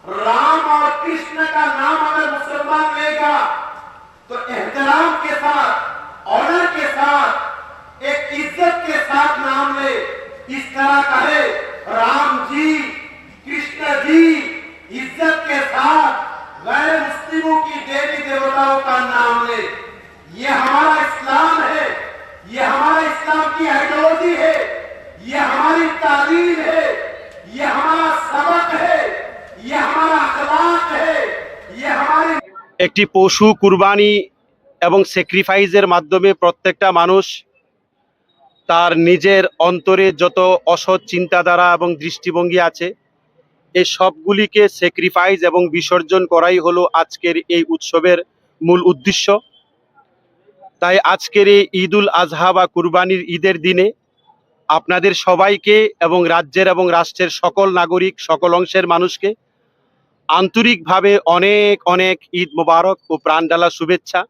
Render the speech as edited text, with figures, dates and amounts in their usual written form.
राम और कृष्ण का नाम अगर मुसलमान लेगा तो एहतराम के साथ, ऑनर के साथ, एक इज्जत के साथ नाम ले। इस तरह कहे राम जी, कृष्ण जी, इज्जत के साथ गैर मुस्लिमों की देवी देवताओं का नाम ले। ये हमारा इस्लाम है, ये हमारा इस्लाम की आइडियोलॉजी है, ये हमारी तालीम है, ये हमारा सबक है, ये हमारा अखलाक है, ये हमारी। একটি পশু কুরবানি এবং স্যাক্রিফাইসের মাধ্যমে প্রত্যেকটা মানুষ তার নিজের অন্তরে যত অসৎ চিন্তাধারা এবং দৃষ্টিভঙ্গি আছে এই সবগুলিকে স্যাক্রিফাইস এবং বিসর্জন করাই হলো আজকের এই উৎসবের মূল উদ্দেশ্য। তাই আজকের এই ঈদুল আজহা বা কুরবানির ঈদের দিনে আপনাদের সবাইকে এবং রাজ্যের এবং রাষ্ট্রের সকল নাগরিক, সকল অংশের মানুষকে আন্তরিকভাবে অনেক অনেক ঈদ মোবারক ও প্রাণঢালা শুভেচ্ছা।